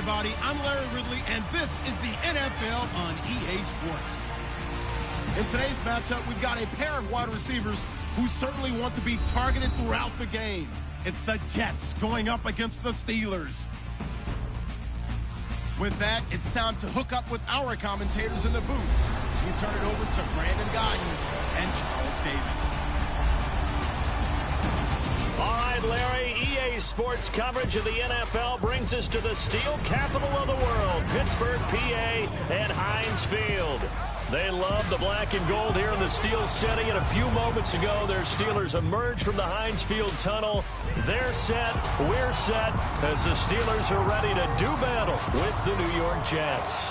everybody. I'm Larry Ridley, and this is the NFL on EA Sports. In today's matchup, we've got a pair of wide receivers who certainly want to be targeted throughout the game. It's the Jets going up against the Steelers. With that, it's time to hook up with our commentators in the booth as we turn it over to Brandon Guyton and Charles Davis. All right, Larry, EA Sports coverage of the NFL brings us to the steel capital of the world, Pittsburgh, PA, and Heinz Field. They love the black and gold here in the Steel City, and a few moments ago, their Steelers emerged from the Heinz Field tunnel. They're set, we're set, as the Steelers are ready to do battle with the New York Jets.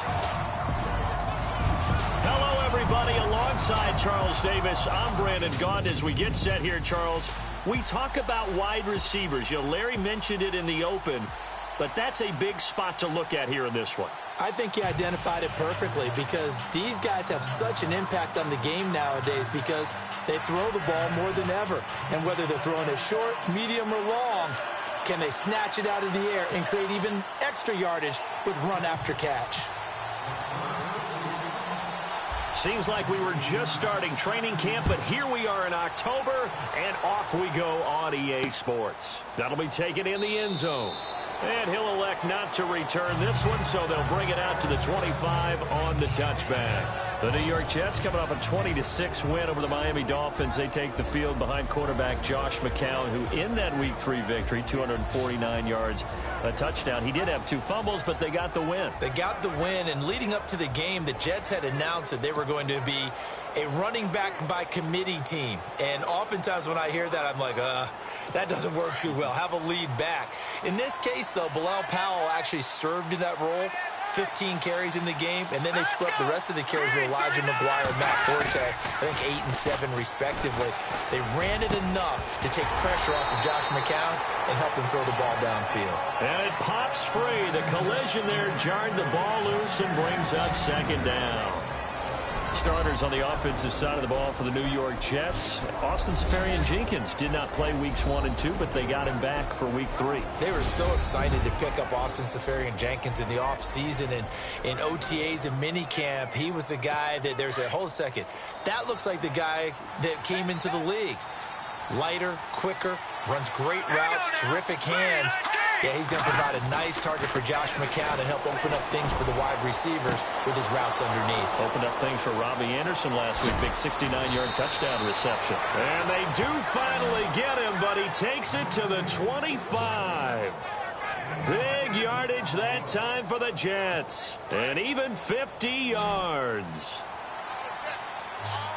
Hello, everybody. Alongside Charles Davis, I'm Brandon Gaunt. As we get set here, Charles, we talk about wide receivers. You know, Larry mentioned it in the open, but that's a big spot to look at here in this one. I think he identified it perfectly because these guys have such an impact on the game nowadays because they throw the ball more than ever. And whether they're throwing it short, medium, or long, can they snatch it out of the air and create even extra yardage with run after catch? Seems like we were just starting training camp, but here we are in October, and off we go on EA Sports. That'll be taken in the end zone. And he'll elect not to return this one, so they'll bring it out to the 25 on the touchback. The New York Jets coming off a 20-6 win over the Miami Dolphins. They take the field behind quarterback Josh McCown, who in that Week 3 victory, 249 yards, a touchdown. He did have 2 fumbles, but they got the win. They got the win, and leading up to the game, the Jets had announced that they were going to be a running back by committee team. And oftentimes when I hear that, I'm like, that doesn't work too well. Have a lead back. In this case, though, Bilal Powell actually served in that role. 15 carries in the game, and then they split the rest of the carries with Elijah McGuire and Matt Forte, I think 8 and 7 respectively. They ran it enough to take pressure off of Josh McCown and help him throw the ball downfield. And it pops free. The collision there jarred the ball loose and brings up second down. Starters on the offensive side of the ball for the New York Jets. Austin Seferian-Jenkins did not play weeks 1 and 2, but they got him back for week 3. They were so excited to pick up Austin Seferian-Jenkins in the offseason and in OTAs and minicamp. He was the guy that there's a hold second. That looks like the guy that came into the league. Lighter, quicker, runs great routes, terrific hands. Yeah, he's going to provide a nice target for Josh McCown and help open up things for the wide receivers with his routes underneath. Opened up things for Robbie Anderson last week. Big 69-yard touchdown reception. And they do finally get him, but he takes it to the 25. Big yardage that time for the Jets. And even 50 yards.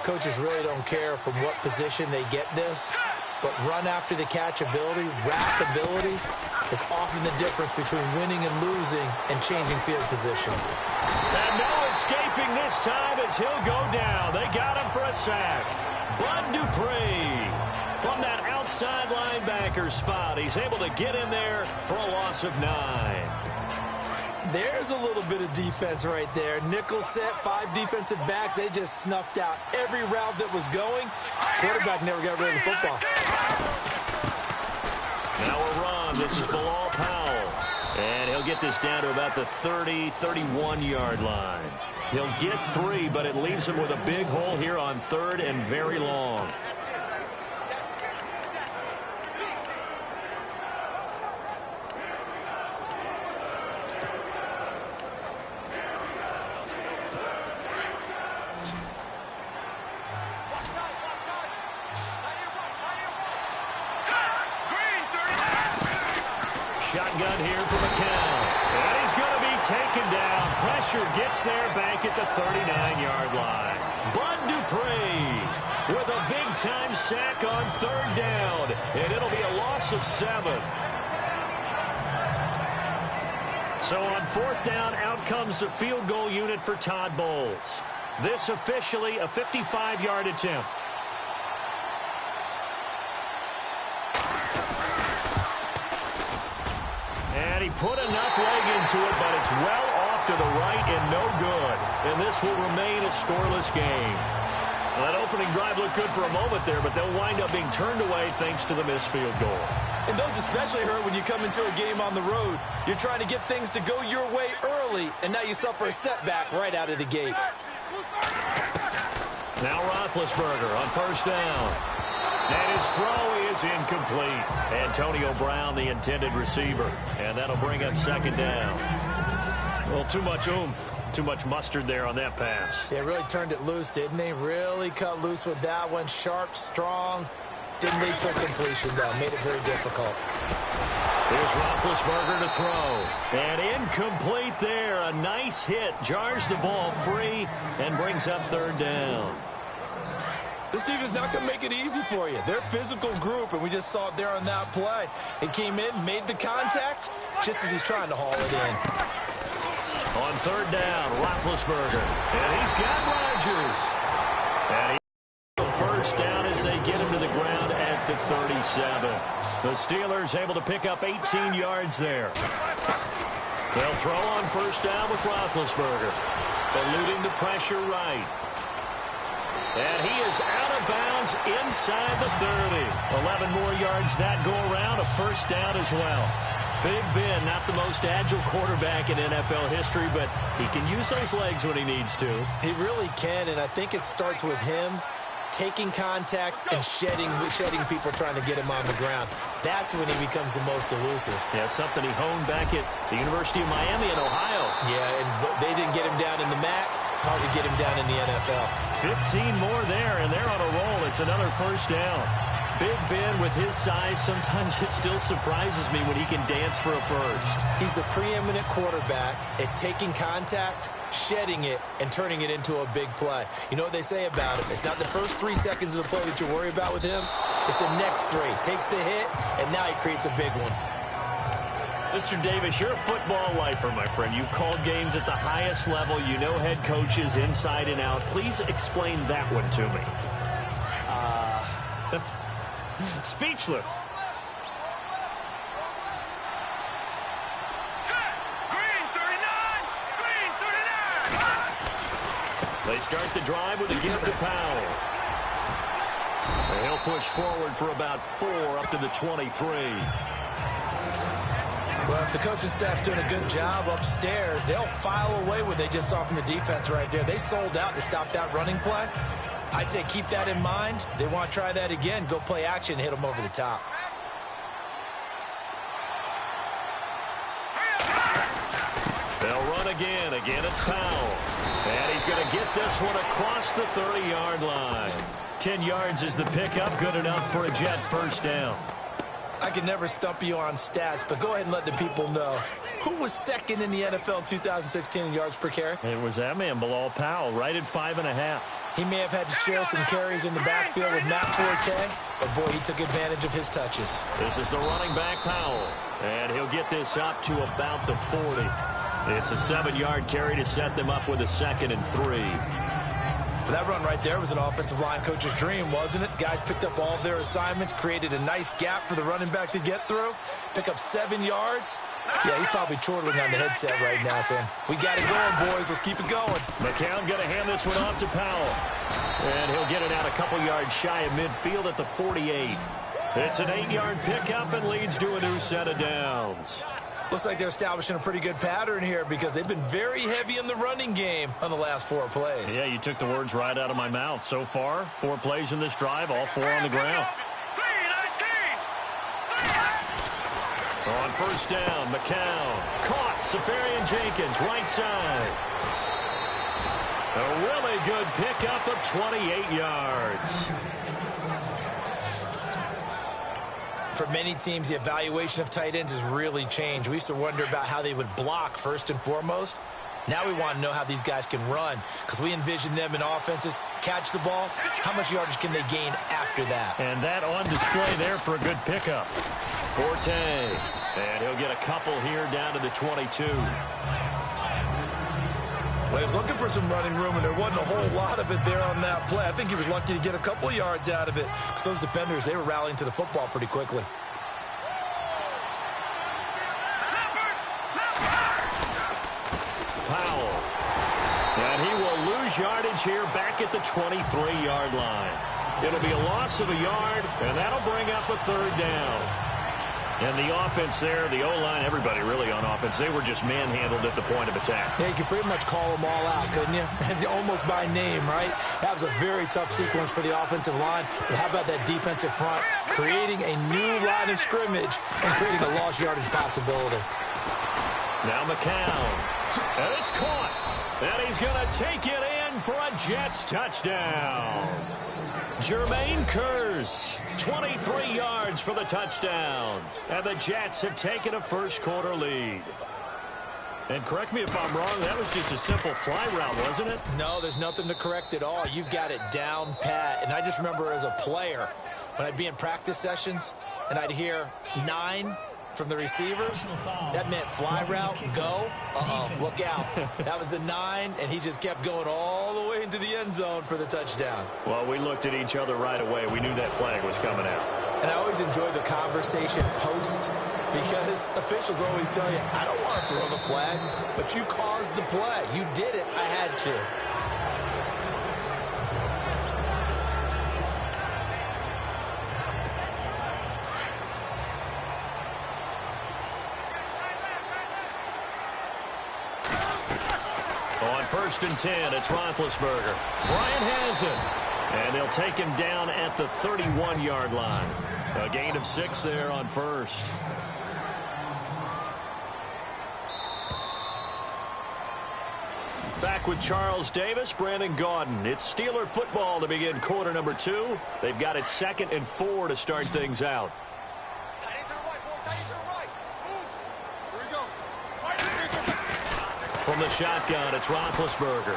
Coaches really don't care from what position they get this, but run after the catch ability, wrap ability, is often the difference between winning and losing and changing field position. And no escaping this time as he'll go down. They got him for a sack. Bud Dupree from that outside linebacker spot. He's able to get in there for a loss of 9. There's a little bit of defense right there. Nickel set, 5 defensive backs. They just snuffed out every route that was going. Quarterback never got rid of the football. Now a run. This is Bilal Powell. And he'll get this down to about the 30, 31-yard line. He'll get 3, but it leaves him with a big hole here on 3rd and very long. Shotgun here for McCown. And he's going to be taken down. Pressure gets there back at the 39-yard line. Bud Dupree with a big-time sack on 3rd down. And it'll be a loss of 7. So on 4th down, out comes the field goal unit for Todd Bowles. This officially a 55-yard attempt. And he put enough leg into it, but it's well off to the right and no good. And this will remain a scoreless game. Well, that opening drive looked good for a moment there, but they'll wind up being turned away thanks to the missed field goal. And those especially hurt when you come into a game on the road. You're trying to get things to go your way early, and now you suffer a setback right out of the gate. Now Roethlisberger on first down. And his throw is incomplete. Antonio Brown, the intended receiver. And that'll bring up second down. Well, too much oomph. Too much mustard there on that pass. They really turned it loose, didn't they? Really cut loose with that one. Sharp, strong. Didn't lead to a completion, though. Made it very difficult. Here's Roethlisberger to throw. And incomplete there. A nice hit. Jars the ball free and brings up third down. This team is not going to make it easy for you. They're a physical group, and we just saw it there on that play. It came in, made the contact, just as he's trying to haul it in. On third down, Roethlisberger. And he's got Rodgers. And he first down as they get him to the ground at the 37. The Steelers able to pick up 18 yards there. They'll throw on first down with Roethlisberger. Eluding the pressure right. And he is out of bounds inside the 30. 11 more yards that go around. A first down as well. Big Ben, not the most agile quarterback in NFL history, but he can use those legs when he needs to. He really can, and I think it starts with him taking contact and shedding people trying to get him on the ground. That's when he becomes the most elusive. Yeah, something he honed back at the University of Miami in Ohio. Yeah, and they didn't get him down in the MAC. It's hard to get him down in the NFL. 15 more there, and they're on a roll. It's another first down. Big Ben, with his size, sometimes it still surprises me when he can dance for a first. He's the preeminent quarterback at taking contact, shedding it, and turning it into a big play. You know what they say about him? It's not the first 3 seconds of the play that you worry about with him. It's the next 3. Takes the hit, and now he creates a big one. Mr. Davis, you're a football lifer, my friend. You've called games at the highest level. You know head coaches inside and out. Please explain that one to me. Speechless. They start the drive with a give to Powell. And he'll push forward for about 4 up to the 23. Well, if the coaching staff's doing a good job upstairs, they'll file away what they just saw from the defense right there. They sold out to stop that running play. I'd say keep that in mind. They want to try that again. Go play action and hit them over the top. They'll run again. Again, it's Powell. And he's going to get this one across the 30-yard line. 10 yards is the pickup. Good enough for a Jet first down. I can never stump you on stats, but go ahead and let the people know. Who was second in the NFL 2016 in yards per carry? It was that man, Bilal Powell, right at 5.5. He may have had to share some carries in the backfield with Matt Forte, but boy, he took advantage of his touches. This is the running back, Powell, and he'll get this up to about the 40. It's a 7-yard carry to set them up with a 2nd and 3. That run right there was an offensive line coach's dream, wasn't it? Guys picked up all their assignments, created a nice gap for the running back to get through, pick up 7 yards. Yeah, he's probably chortling on the headset right now, saying, we got it going, boys. Let's keep it going. McCown going to hand this one off to Powell. And he'll get it out a couple yards shy of midfield at the 48. It's an 8-yard pickup and leads to a new set of downs. Looks like they're establishing a pretty good pattern here because they've been very heavy in the running game on the last 4 plays. Yeah, you took the words right out of my mouth. So far, 4 plays in this drive, all 4 on the ground. On first down, McCown. Caught, Safarian Jenkins, right side. A really good pickup of 28 yards. For many teams, the evaluation of tight ends has really changed. We used to wonder about how they would block first and foremost. Now we want to know how these guys can run because we envision them in offenses, catch the ball. How much yardage can they gain after that? And that on display there for a good pickup. Forte. And he'll get a couple here down to the 22. Well, he was looking for some running room, and there wasn't a whole lot of it there on that play. I think he was lucky to get a couple yards out of it because those defenders, they were rallying to the football pretty quickly. Powell. And he will lose yardage here back at the 23-yard line. It'll be a loss of a yard, and that'll bring up a 3rd down. And the offense there, the O-line, everybody really on offense, they were just manhandled at the point of attack. Yeah, you could pretty much call them all out, couldn't you? Almost by name, right? That was a very tough sequence for the offensive line. But how about that defensive front creating a new line of scrimmage and creating a lost yardage possibility? Now McCown. And it's caught. And he's going to take it in for a Jets touchdown. Jermaine Kearse, 23 yards for the touchdown. And the Jets have taken a first-quarter lead. And correct me if I'm wrong, that was just a simple fly route, wasn't it? No, there's nothing to correct at all. You've got it down pat. And I just remember as a player, when I'd be in practice sessions, and I'd hear 9 from the receivers, that meant fly route, go, look out. That was the 9, and he just kept going all the way into the end zone for the touchdown. Well, we looked at each other right away. We knew that flag was coming out. And I always enjoy the conversation post, because officials always tell you, I don't want to throw the flag, but you caused the play. You did it. I had to. On 1st and 10, it's Roethlisberger. Bryant has it. And they'll take him down at the 31-yard line. A gain of 6 there on 1st. Back with Charles Davis, Brandon Gaudin. It's Steeler football to begin quarter number 2. They've got it 2nd and 4 to start things out. From the shotgun, it's Roethlisberger.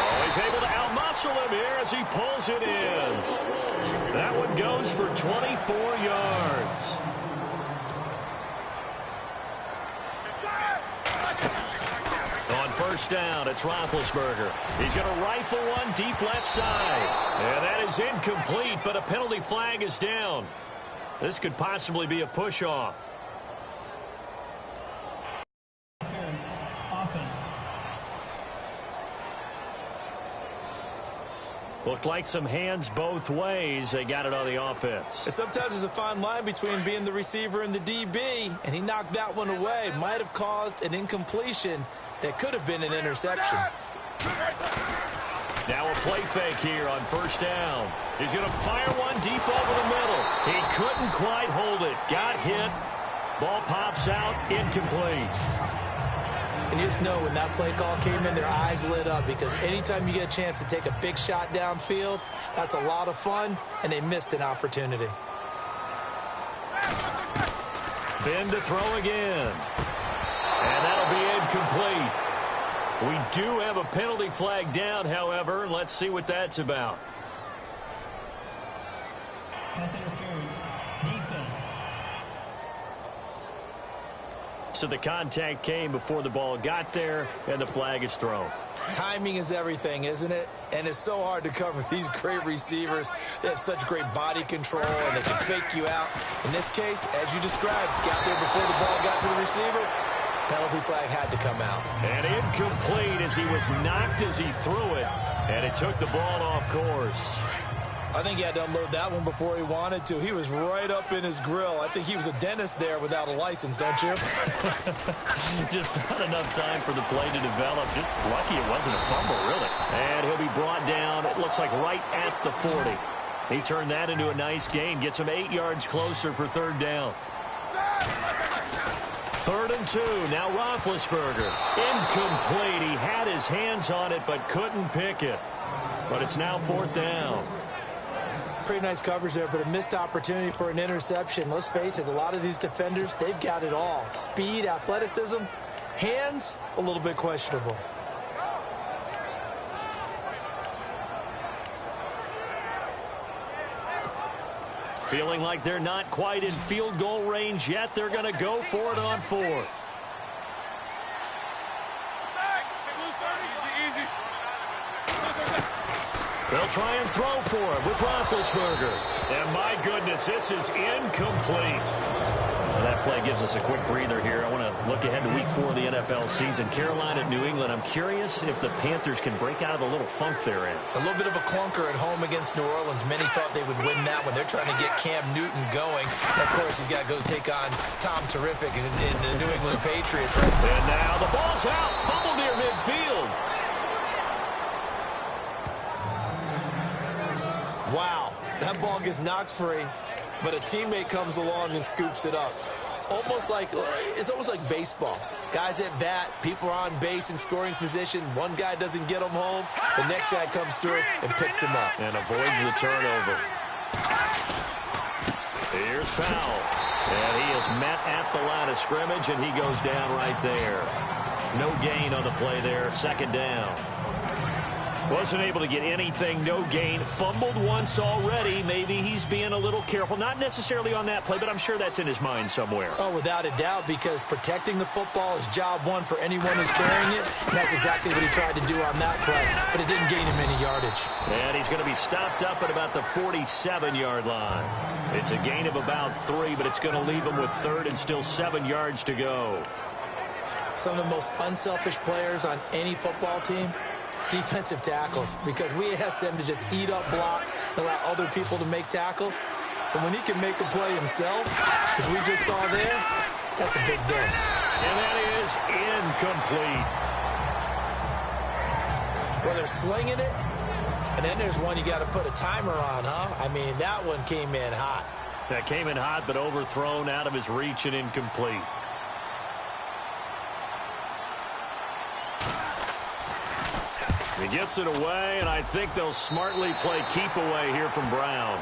Oh, he's able to outmuscle him here as he pulls it in. That one goes for 24 yards. On 1st down, it's Roethlisberger. He's going to rifle one deep left side. And that is incomplete, but a penalty flag is down. This could possibly be a push-off. Offense. Looked like some hands both ways. They got it on the offense. And sometimes there's a fine line between being the receiver and the DB, and he knocked that one away. Might have caused an incompletion that could have been an interception. Now a play fake here on 1st down. He's going to fire one deep over the middle. He couldn't quite hold it. Got hit. Ball pops out. Incomplete. And you just know when that play call came in, their eyes lit up, because anytime you get a chance to take a big shot downfield, that's a lot of fun, and they missed an opportunity. Ben to throw again. And that'll be incomplete. We do have a penalty flag down, however. Let's see what that's about. Pass interference. Defense. So the contact came before the ball got there, and the flag is thrown. Timing is everything, isn't it? And it's so hard to cover these great receivers. They have such great body control, and they can fake you out. In this case, as you described, got there before the ball got to the receiver. Penalty flag had to come out. And incomplete as he was knocked as he threw it, and it took the ball off course. I think he had to unload that one before he wanted to. He was right up in his grill. I think he was a dentist there without a license, don't you? Just not enough time for the play to develop. Just lucky it wasn't a fumble, really. And he'll be brought down, it looks like right at the 40. He turned that into a nice gain, gets him 8 yards closer for 3rd down. 3rd and 2, now Roethlisberger. Incomplete. He had his hands on it but couldn't pick it. But it's now 4th down. Pretty nice coverage there, but a missed opportunity for an interception. Let's face it, a lot of these defenders, they've got it all. Speed, athleticism, hands, a little bit questionable. Feeling like they're not quite in field goal range yet. They're going to go for it on 4th. They'll try and throw for it with Roethlisberger. And my goodness, this is incomplete. Well, that play gives us a quick breather here. I want to look ahead to week 4 of the NFL season. Carolina at New England. I'm curious if the Panthers can break out of the little funk they're in. A little bit of a clunker at home against New Orleans. Many thought they would win that one. They're trying to get Cam Newton going. And of course, he's got to go take on Tom Terrific in the New England Patriots. Right? And now the ball's out. Fumble near midfield. Wow. That ball gets knocked free, but a teammate comes along and scoops it up. It's almost like baseball. Guys at bat, people are on base in scoring position. One guy doesn't get him home. The next guy comes through and picks him up. And avoids the turnover. Here's Powell. And he is met at the line of scrimmage, and he goes down right there. No gain on the play there. Second down. Wasn't able to get anything, no gain. Fumbled once already. Maybe he's being a little careful. Not necessarily on that play, but I'm sure that's in his mind somewhere. Oh, without a doubt, because protecting the football is job one for anyone who's carrying it. And that's exactly what he tried to do on that play, but it didn't gain him any yardage. And he's going to be stopped up at about the 47-yard line. It's a gain of about 3, but it's going to leave him with 3rd and still 7 yards to go. Some of the most unselfish players on any football team, defensive tackles, because we ask them to just eat up blocks and allow other people to make tackles. But when he can make a play himself, as we just saw there, that's a big day. And that is incomplete. Well, they're slinging it, and then there's one you got to put a timer on, huh? I mean, that one came in hot. That came in hot, but overthrown, out of his reach, and incomplete. He gets it away, and I think they'll smartly play keep away here from Brown.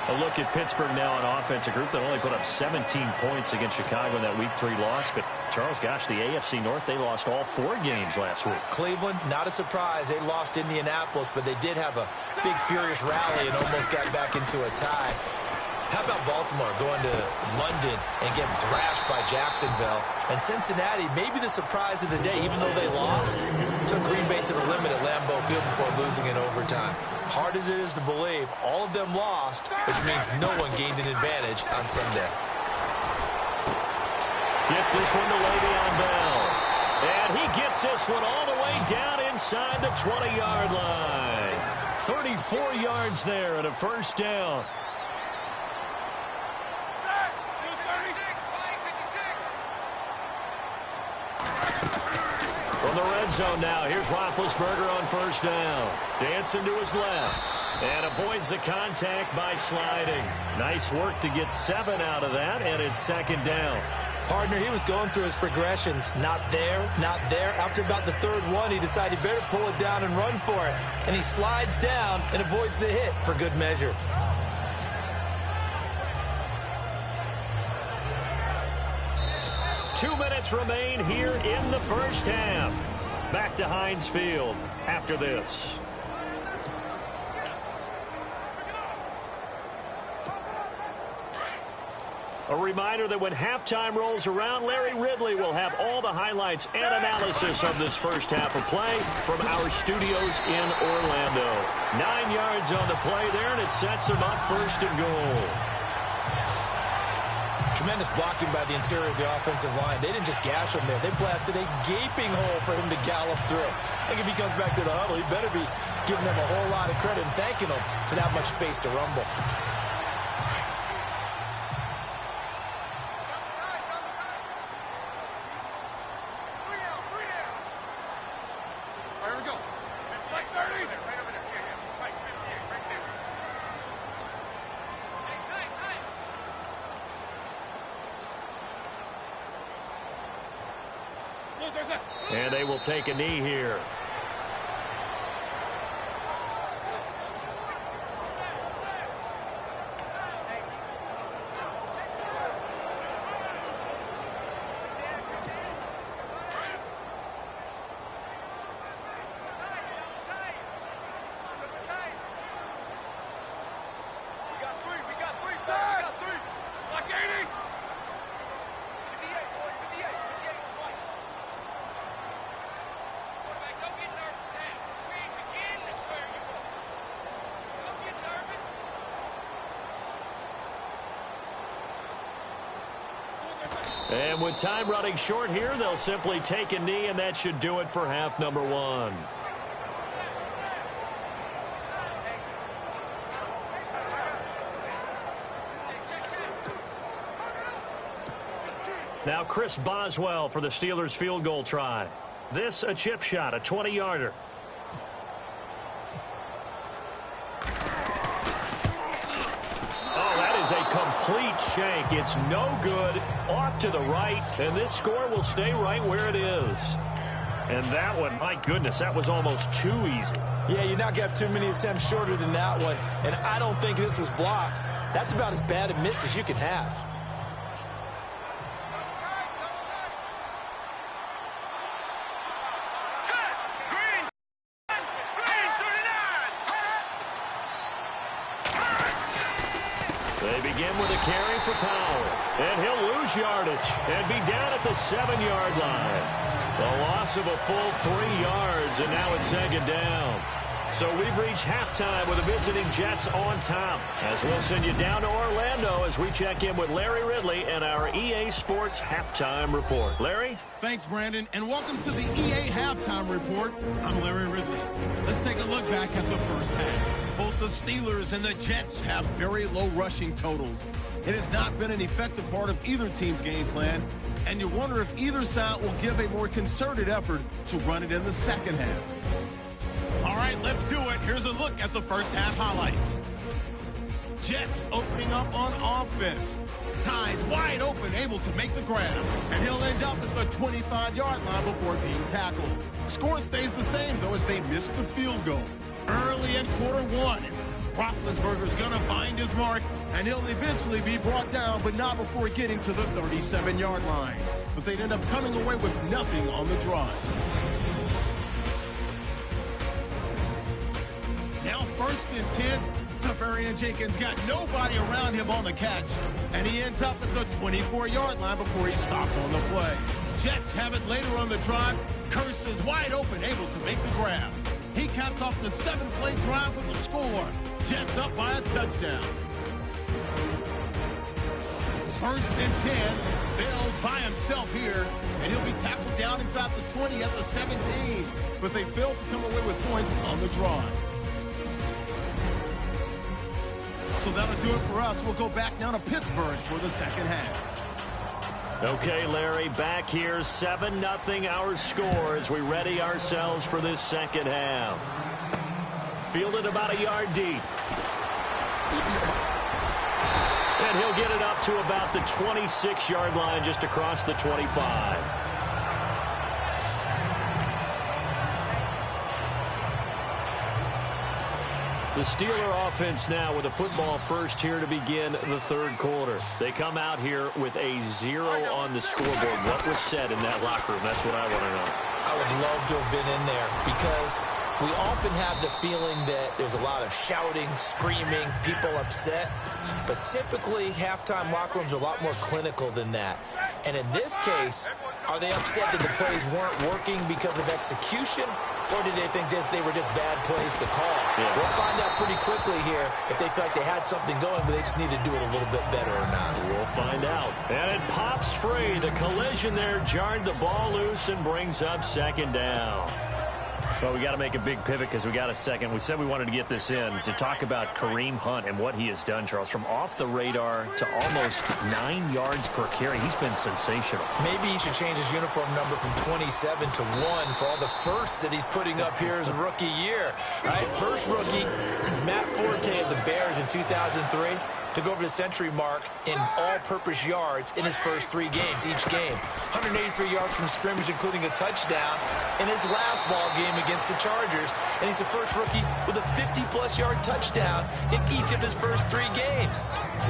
A look at Pittsburgh now on offense, a group that only put up 17 points against Chicago in that Week 3 loss. But, Charles, gosh, the AFC North, they lost all 4 games last week. Cleveland, not a surprise. They lost Indianapolis, but they did have a big, furious rally and almost got back into a tie. How about Baltimore going to London and getting thrashed by Jacksonville? And Cincinnati, maybe the surprise of the day, even though they lost, took Green Bay to the limit at Lambeau Field before losing in overtime. Hard as it is to believe, all of them lost, which means no one gained an advantage on Sunday. Gets this one to Le'Veon Bell. And he gets this one all the way down inside the 20-yard line. 34 yards there and a first down. From the red zone now, here's Roethlisberger on first down. Dancing to his left. And avoids the contact by sliding. Nice work to get 7 out of that, and it's second down. Partner, he was going through his progressions. Not there, not there. After about the 3rd one, he decided he better pull it down and run for it. And he slides down and avoids the hit for good measure. Two minutes remain here in the first half. Back to Heinz Field after this. A reminder that when halftime rolls around, Larry Ridley will have all the highlights and analysis of this first half of play from our studios in Orlando. 9 yards on the play there, and it sets him up first and goal. Tremendous blocking by the interior of the offensive line. They didn't just gash him there. They blasted a gaping hole for him to gallop through. I think if he comes back to the huddle, he better be giving them a whole lot of credit and thanking them for that much space to rumble. And they will take a knee here. And with time running short here, they'll simply take a knee, and that should do it for half number one. Now Chris Boswell for the Steelers field goal try. This a chip shot, a 20-yarder. Oh, that is a complete shank. It's no good. Off to the right, and this score will stay right where it is. And that one, my goodness, that was almost too easy. Yeah, you're not going to have too many attempts shorter than that one. And I don't think this was blocked. That's about as bad a miss as you can have. They begin with a carry for Powell. And he'll lose yardage and be down at the 7-yard line. The loss of a full 3 yards, and now it's second down. So we've reached halftime with the visiting Jets on top. As we'll send you down to Orlando as we check in with Larry Ridley and our EA Sports Halftime Report. Larry? Thanks, Brandon, and welcome to the EA Halftime Report. I'm Larry Ridley. Let's take a look back at the first half. Both the Steelers and the Jets have very low rushing totals. It has not been an effective part of either team's game plan, and you wonder if either side will give a more concerted effort to run it in the second half. All right, let's do it. Here's a look at the first half highlights. Jets opening up on offense. Ty's wide open, able to make the grab, and he'll end up at the 25-yard line before being tackled. Score stays the same, though, as they miss the field goal. Early in quarter one, Roethlisberger's going to find his mark, and he'll eventually be brought down, but not before getting to the 37-yard line. But they'd end up coming away with nothing on the drive. Now first and 10, Safarian Jenkins got nobody around him on the catch, and he ends up at the 24-yard line before he's stopped on the play. Jets have it later on the drive. Curse is wide open, able to make the grab. He caps off the 7-play drive with a score. Jets up by a touchdown. First and 10. Bell's by himself here, and he'll be tackled down inside the 20 at the 17. But they failed to come away with points on the drive. So that'll do it for us. We'll go back down to Pittsburgh for the second half. Okay, Larry, back here, 7-0 our score as we ready ourselves for this second half. Fielded about a yard deep. And he'll get it up to about the 26-yard line, just across the 25. The Steeler offense now with a football first here to begin the third quarter. They come out here with a 0 on the scoreboard. What was said in that locker room? That's what I want to know. I would love to have been in there because we often have the feeling that there's a lot of shouting, screaming, people upset. But typically, halftime locker rooms are a lot more clinical than that. And in this case, are they upset that the plays weren't working because of execution? Or did they think they were just bad plays to call? Yeah. We'll find out pretty quickly here if they feel like they had something going, but they just need to do it a little bit better or not. We'll find out. And it pops free. The collision there jarred the ball loose and brings up second down. Well, we got to make a big pivot because we got a second. We said we wanted to get this in to talk about Kareem Hunt and what he has done, Charles. From off the radar to almost 9 yards per carry. He's been sensational. Maybe he should change his uniform number from 27 to 1 for all the firsts that he's putting up here as a rookie year. Right? First rookie since Matt Forte of the Bears in 2003 to go over the century mark in all-purpose yards in his first 3 games, each game. 183 yards from scrimmage, including a touchdown in his last ball game against the Chargers. And he's the first rookie with a 50-plus yard touchdown in each of his first 3 games.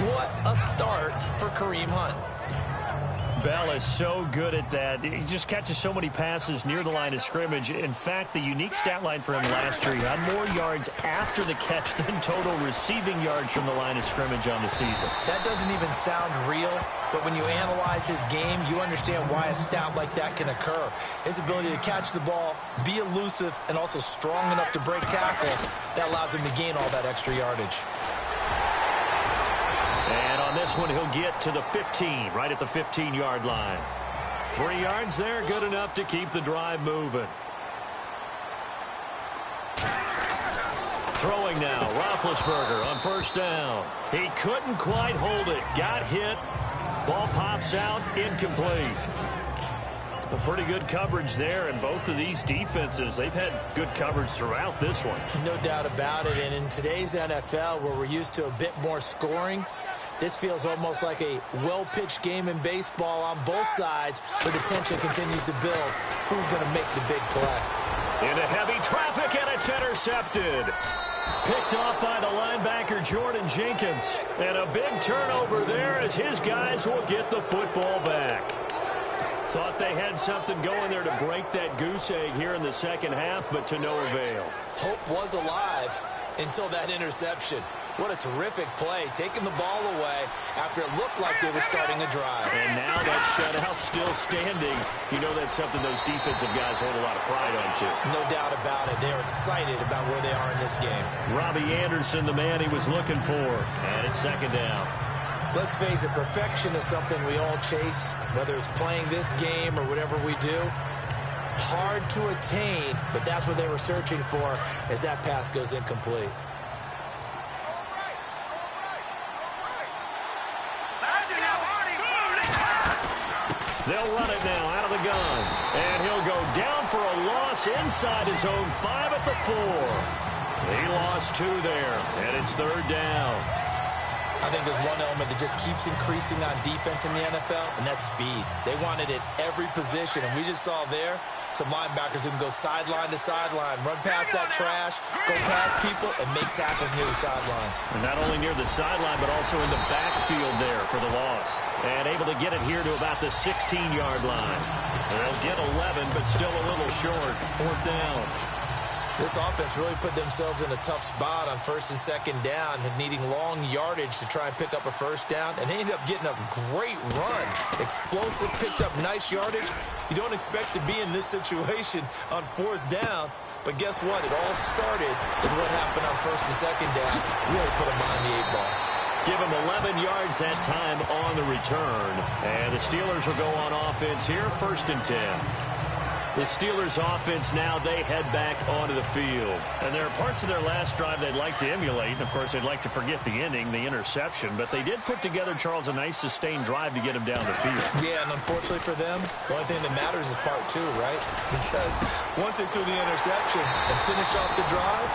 What a start for Kareem Hunt. Bell is so good at that. He just catches so many passes near the line of scrimmage. In fact, the unique stat line for him last year, he had more yards after the catch than total receiving yards from the line of scrimmage on the season. That doesn't even sound real, but when you analyze his game, you understand why a stat like that can occur. His ability to catch the ball, be elusive, and also strong enough to break tackles, that allows him to gain all that extra yardage. And on this one, he'll get to the 15, right at the 15-yard line. 3 yards there, good enough to keep the drive moving. Throwing now, Roethlisberger on first down. He couldn't quite hold it. Got hit. Ball pops out, incomplete. Well, pretty good coverage there, and both of these defenses, they've had good coverage throughout this one. No doubt about it, and in today's NFL, where we're used to a bit more scoring, this feels almost like a well-pitched game in baseball on both sides, where the tension continues to build. Who's going to make the big play? Into heavy traffic, and it's intercepted. Picked off by the linebacker, Jordan Jenkins. And a big turnover there as his guys will get the football back. Thought they had something going there to break that goose egg here in the second half, but to no avail. Hope was alive until that interception. What a terrific play, taking the ball away after it looked like they were starting a drive. And now that shutout still standing. You know that's something those defensive guys hold a lot of pride on, too. No doubt about it. They're excited about where they are in this game. Robbie Anderson, the man he was looking for. And it's second down. Let's face it, perfection is something we all chase, whether it's playing this game or whatever we do. Hard to attain, but that's what they were searching for as that pass goes incomplete. They'll run it now out of the gun. And he'll go down for a loss inside his own 5 at the 4. He lost 2 there, and it's third down. I think there's one element that just keeps increasing on defense in the NFL, and that's speed. They want it at every position, and we just saw there some linebackers who can go sideline to sideline, run past that trash, go past people, and make tackles near the sidelines. And not only near the sideline, but also in the backfield there for the loss. And able to get it here to about the 16-yard line. They'll get 11, but still a little short. Fourth down. This offense really put themselves in a tough spot on first and second down, needing long yardage to try and pick up a first down, and they ended up getting a great run. Explosive, picked up nice yardage. You don't expect to be in this situation on fourth down, but guess what? It all started with what happened on first and second down. Really put them behind the 8 ball. Give them 11 yards that time on the return, and the Steelers will go on offense here, first and 10. The Steelers offense now, they head back onto the field. And there are parts of their last drive they'd like to emulate. And, of course, they'd like to forget the ending, the interception. But they did put together, Charles, a nice sustained drive to get him down the field. Yeah, and unfortunately for them, the only thing that matters is part 2, right? Because once they threw the interception and finished off the drive,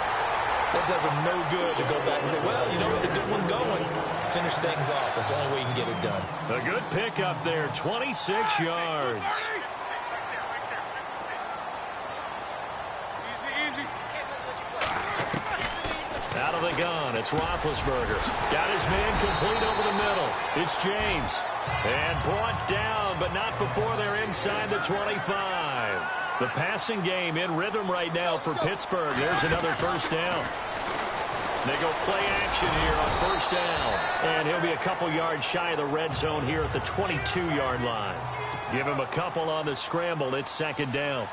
that does them no good to go back and say, well, you know, we had a good one going. Finish things off. That's the only way you can get it done. A good pickup there, 26 yards. Out of the gun, it's Roethlisberger. Got his man complete over the middle. It's James. And brought down, but not before they're inside the 25. The passing game in rhythm right now for Pittsburgh. There's another first down. They go play action here on first down. And he'll be a couple yards shy of the red zone here at the 22-yard line. Give him a couple on the scramble. It's second down.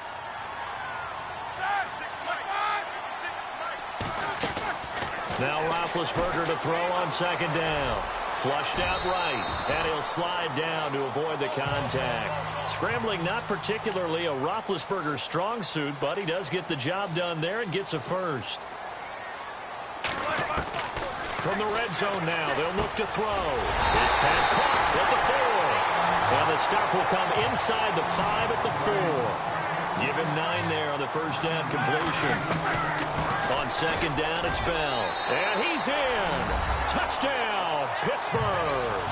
Now Roethlisberger to throw on second down. Flushed out right, and he'll slide down to avoid the contact. Scrambling not particularly a Roethlisberger strong suit, but he does get the job done there and gets a first. From the red zone now, they'll look to throw. His pass caught at the 4. And the stop will come inside the 5 at the 4. Give him 9 there on the first down completion. On second down, it's Bell. And he's in. Touchdown, Pittsburgh.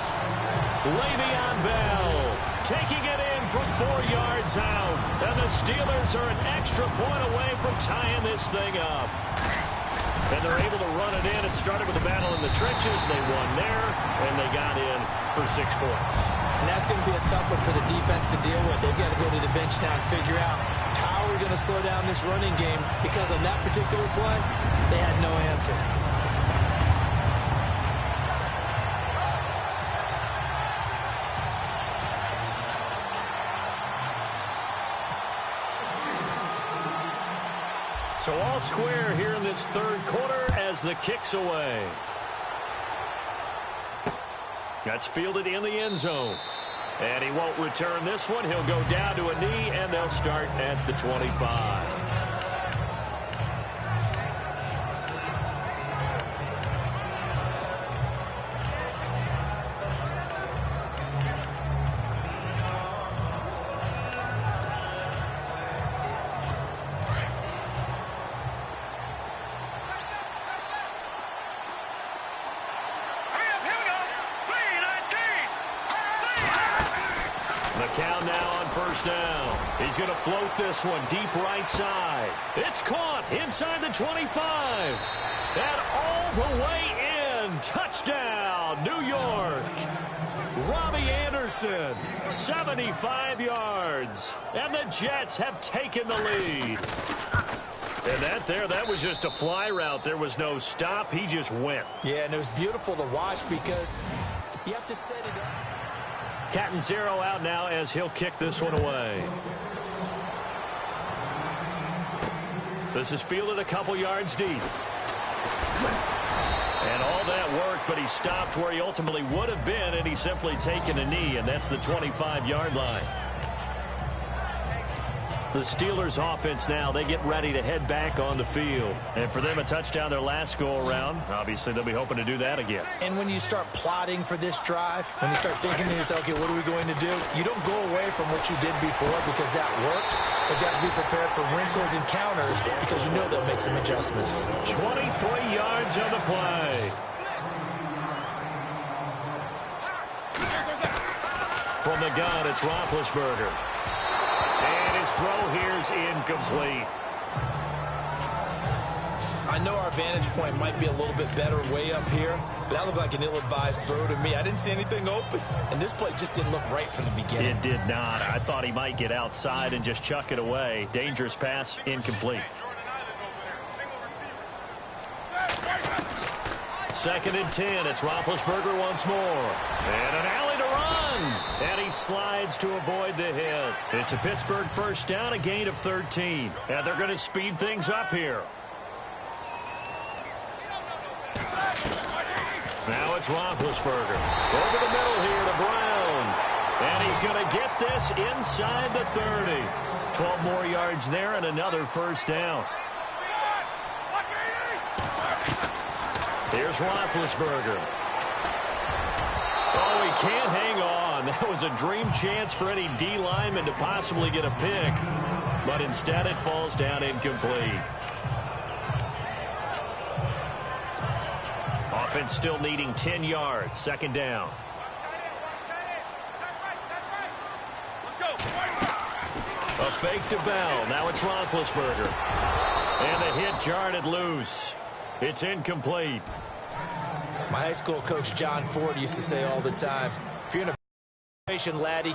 Le'Veon Bell taking it in from 4 yards out. And the Steelers are an extra point away from tying this thing up. And they're able to run it in. It started with a battle in the trenches. They won there, and they got in for 6 points. And that's going to be a tough one for the defense to deal with. They've got to go to the bench now and figure out how we're going to slow down this running game, because on that particular play, they had no answer. So all square here in this third quarter as the kick's away. That's fielded in the end zone. And he won't return this one. He'll go down to a knee, and they'll start at the 25. Count now on first down. He's going to float this one deep right side. It's caught inside the 25. And all the way in. Touchdown, New York. Robbie Anderson, 75 yards. And the Jets have taken the lead. And that was just a fly route. There was no stop. He just went. Yeah, and it was beautiful to watch because you have to set it up. Cat and zero out now as he'll kick this one away. This is fielded a couple yards deep. And all that work, but he stopped where he ultimately would have been, and he's simply taken a knee, and that's the 25-yard line. The Steelers offense now, they get ready to head back on the field. And for them, a touchdown their last go-around. Obviously, they'll be hoping to do that again. And when you start plotting for this drive, when you start thinking to yourself, okay, what are we going to do? You don't go away from what you did before because that worked. But you have to be prepared for wrinkles and counters because you know they'll make some adjustments. 23 yards on the play. From the gun, it's Roethlisberger. And his throw here's incomplete. I know our vantage point might be a little bit better way up here, but that looked like an ill-advised throw to me. I didn't see anything open, and this play just didn't look right from the beginning. It did not. I thought he might get outside and just chuck it away. Dangerous pass, incomplete. 2nd and 10. It's Roethlisberger once more. And an alley to run. And he slides to avoid the hit. It's a Pittsburgh first down, a gain of 13. And they're going to speed things up here. Now it's Roethlisberger. Over the middle here to Brown. And he's going to get this inside the 30. 12 more yards there and another first down. Here's Roethlisberger. Oh, he can't hang on. That was a dream chance for any D lineman to possibly get a pick. But instead it falls down incomplete. Offense still needing 10 yards. 2nd down. A fake to Bell. Now it's Roethlisberger. And the hit jarred it loose. It's incomplete. My high school coach, John Ford, used to say all the time, if you're in a situation, laddie,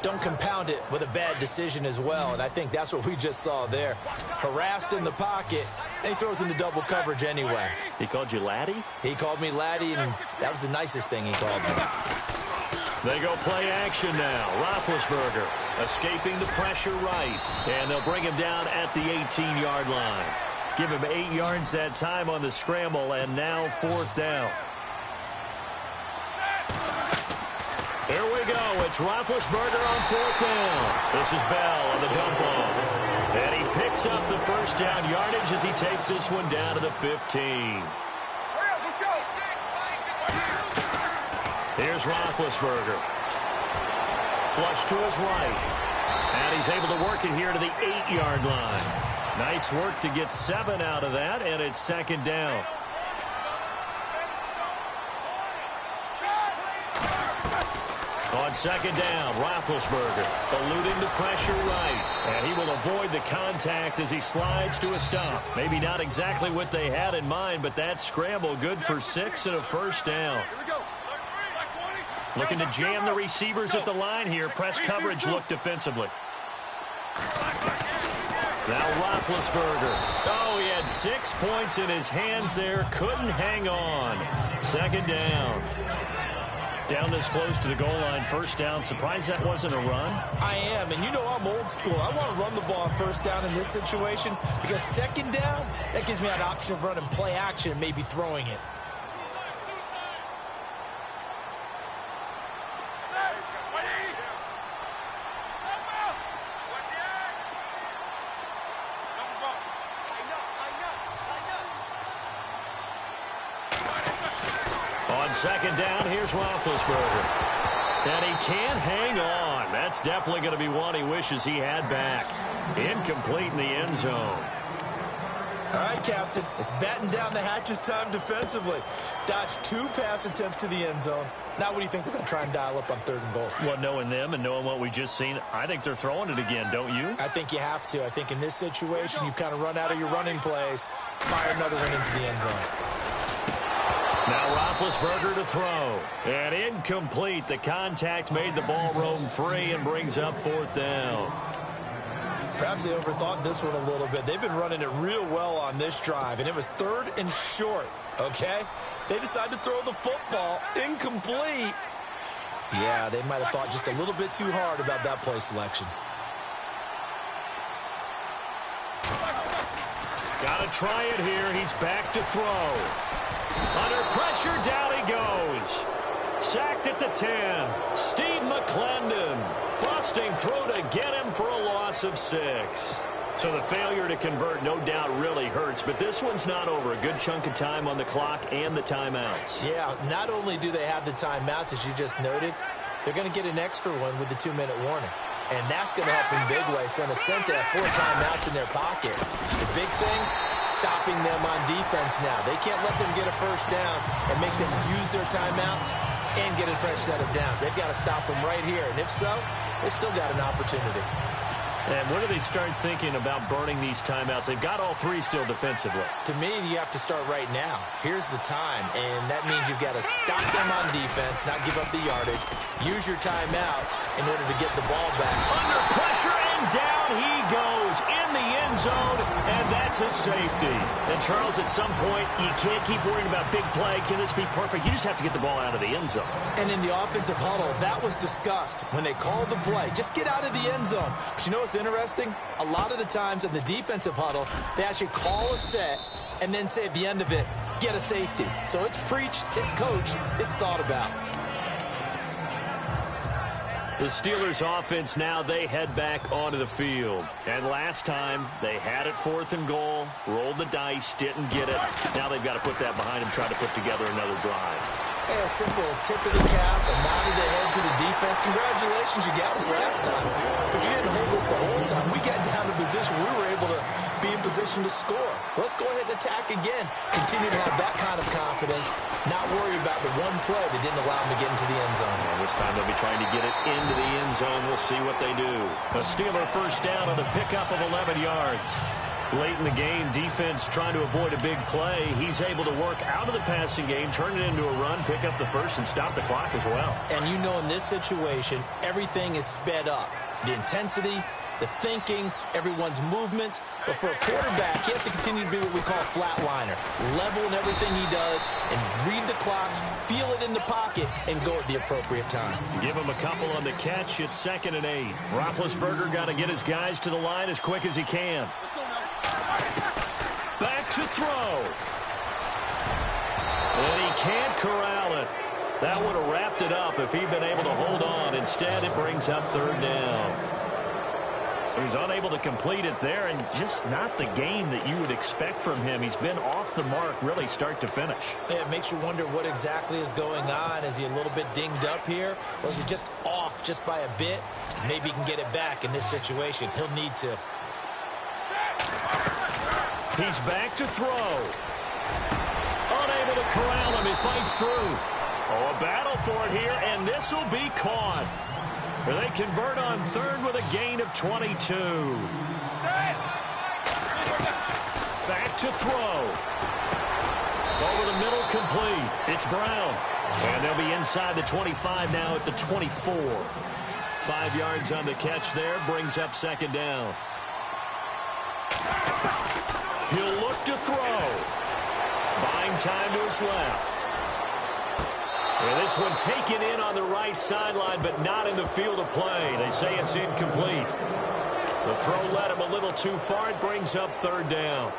don't compound it with a bad decision as well. And I think that's what we just saw there. Harassed in the pocket, and he throws into double coverage anyway. He called you laddie? He called me laddie, and that was the nicest thing he called me. They go play action now. Roethlisberger escaping the pressure right. And they'll bring him down at the 18-yard line. Give him 8 yards that time on the scramble, and now 4th down. Here we go. It's Roethlisberger on 4th down. This is Bell on the dump off. And he picks up the first down yardage as he takes this one down to the 15. Here's Roethlisberger. Flush to his right. And he's able to work it here to the 8-yard line. Nice work to get 7 out of that, and it's 2nd down. On 2nd down, Roethlisberger eluding the pressure right. And he will avoid the contact as he slides to a stop. Maybe not exactly what they had in mind, but that scramble good for 6 and a first down. Looking to jam the receivers at the line here. Press coverage look defensively. Now Roethlisberger. Oh, he had 6 points in his hands there. Couldn't hang on. 2nd down. Down this close to the goal line. First down. Surprised that wasn't a run? I am, and you know I'm old school. I want to run the ball on first down in this situation because 2nd down, that gives me an option of running play action and maybe throwing it. second down, here's Roethlisberger. And he can't hang on. That's definitely going to be one he wishes he had back. Incomplete in the end zone. All right, Captain. It's batten down the hatches time defensively. Dodged 2 pass attempts to the end zone. Now what do you think they're going to try and dial up on 3rd and goal? Well, knowing them and knowing what we just seen, I think they're throwing it again, don't you? I think you have to. I think in this situation, you've kind of run out of your running plays. Fire another one into the end zone. Now Roethlisberger to throw. And incomplete. The contact made the ball roam free and brings up 4th down. Perhaps they overthought this one a little bit. They've been running it real well on this drive, and it was 3rd and short, okay? They decided to throw the football. Incomplete. Yeah, they might have thought just a little bit too hard about that play selection. Got to try it here. He's back to throw. Under pressure, down he goes. Sacked at the 10. Steve McClendon. Busting through to get him for a loss of 6. So the failure to convert, no doubt, really hurts. But this one's not over. A good chunk of time on the clock and the timeouts. Yeah, not only do they have the timeouts, as you just noted, they're going to get an extra one with the 2-minute warning. And that's going to help in big way. So in a sense, they have 4 timeouts in their pocket. The big thing, stopping them on defense now. They can't let them get a first down and make them use their timeouts and get a fresh set of downs. They've got to stop them right here. And if so, they've still got an opportunity. And when do they start thinking about burning these timeouts? They've got all 3 still defensively. To me, you have to start right now. Here's the time, and that means you've got to stop them on defense, not give up the yardage, use your timeouts in order to get the ball back. Under pressure, and down he goes in the end zone, and that's a safety. And, Charles, at some point, you can't keep worrying about big play. Can this be perfect? You just have to get the ball out of the end zone. And in the offensive huddle, that was discussed when they called the play. Just get out of the end zone. But you know what's interesting? A lot of the times in the defensive huddle, they actually call a set and then say at the end of it, get a safety. So it's preached, it's coached, it's thought about. The Steelers offense now, they head back onto the field. And last time, they had it 4th and goal, rolled the dice, didn't get it. Now they've got to put that behind them, try to put together another drive. A simple tip of the cap, a nod of the head to the defense. Congratulations, you got us last time. But you didn't hold us the whole time. We got down to position. We were able to be in position to score. Let's go ahead and attack again. Continue to have that kind of confidence. Not worry about the one play that didn't allow them to get into the end zone. Well, this time they'll be trying to get it into the end zone. We'll see what they do. A Steeler first down on the pickup of 11 yards. Late in the game, defense trying to avoid a big play. He's able to work out of the passing game, turn it into a run, pick up the first, and stop the clock as well. And you know in this situation, everything is sped up. The intensity, the thinking, everyone's movement. But for a quarterback, he has to continue to be what we call a flatliner. Level in everything he does and read the clock, feel it in the pocket, and go at the appropriate time. Give him a couple on the catch. It's 2nd and 8. Roethlisberger got to get his guys to the line as quick as he can. Back to throw. And he can't corral it. That would have wrapped it up if he'd been able to hold on. Instead, it brings up 3rd down. So he's unable to complete it there, and just not the game that you would expect from him. He's been off the mark really start to finish. Yeah, it makes you wonder what exactly is going on. Is he a little bit dinged up here, or is he just off just by a bit? Maybe he can get it back in this situation. He'll need to. He's back to throw. Unable to corral him. He fights through. Oh, a battle for it here, and this will be caught. They convert on 3rd with a gain of 22. Back to throw. Over the middle, complete. It's Brown. And they'll be inside the 25 now at the 24. 5 yards on the catch there, brings up 2nd down. He'll look to throw. Buying time to his left. And this one taken in on the right sideline, but not in the field of play. They say it's incomplete. The throw led him a little too far. It brings up 3rd down.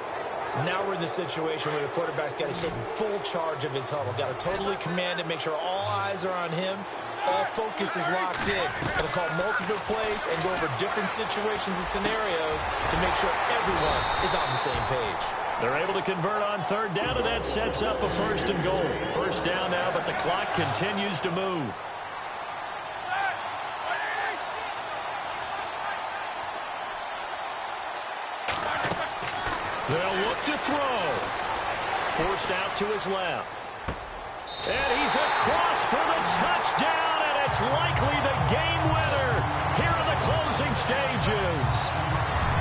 Now we're in the situation where the quarterback's got to take full charge of his huddle. Got to totally command it, make sure all eyes are on him. All focus is locked in. Going to call multiple plays and go over different situations and scenarios to make sure everyone is on the same page. They're able to convert on third down, and that sets up a first and goal. First down now, but the clock continues to move. They'll look to throw. Forced out to his left. And he's across for the touchdown, and it's likely the game winner here in the closing stages.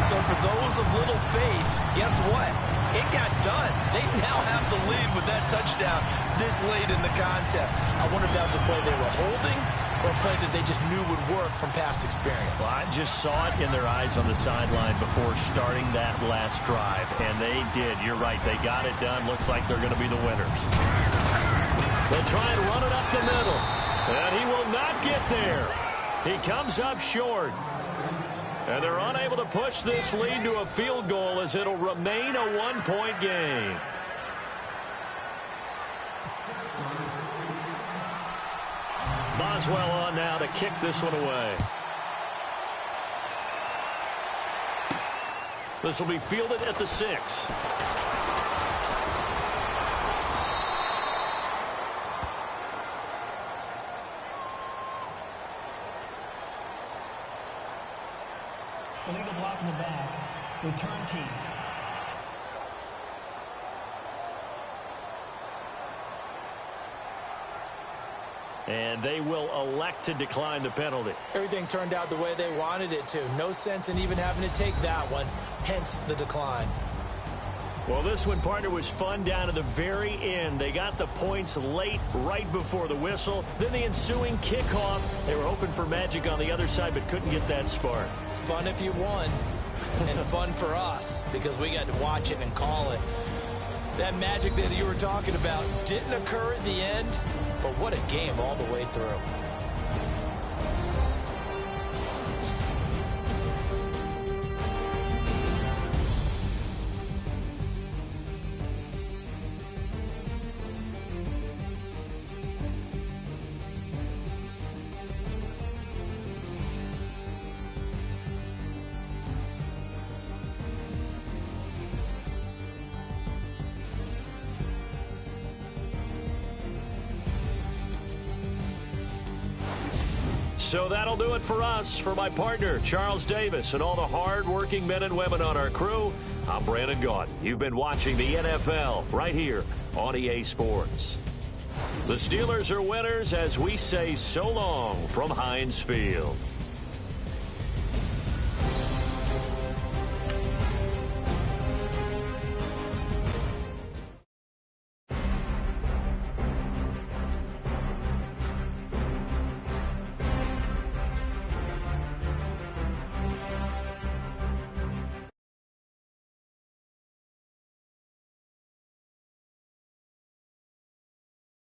So for those of little faith, guess what? It got done. They now have the lead with that touchdown this late in the contest. I wonder if that was a play they were holding or a play that they just knew would work from past experience. Well, I just saw it in their eyes on the sideline before starting that last drive, and they did. You're right. They got it done. Looks like they're going to be the winners. They'll try and run it up the middle, and he will not get there. He comes up short. And they're unable to push this lead to a field goal as it'll remain a one-point game. Boswell on now to kick this one away. This will be fielded at the 6. Illegal block in the back. Return team. And they will elect to decline the penalty. Everything turned out the way they wanted it to. No sense in even having to take that one. Hence the decline. Well, this one, partner, was fun down to the very end. They got the points late, right before the whistle. Then the ensuing kickoff. They were hoping for magic on the other side, but couldn't get that spark. Fun if you won, and fun for us, because we got to watch it and call it. That magic that you were talking about didn't occur at the end, but what a game all the way through. So that'll do it for us. For my partner, Charles Davis, and all the hard-working men and women on our crew, I'm Brandon Gaudin. You've been watching the NFL right here on EA Sports. The Steelers are winners as we say so long from Heinz Field.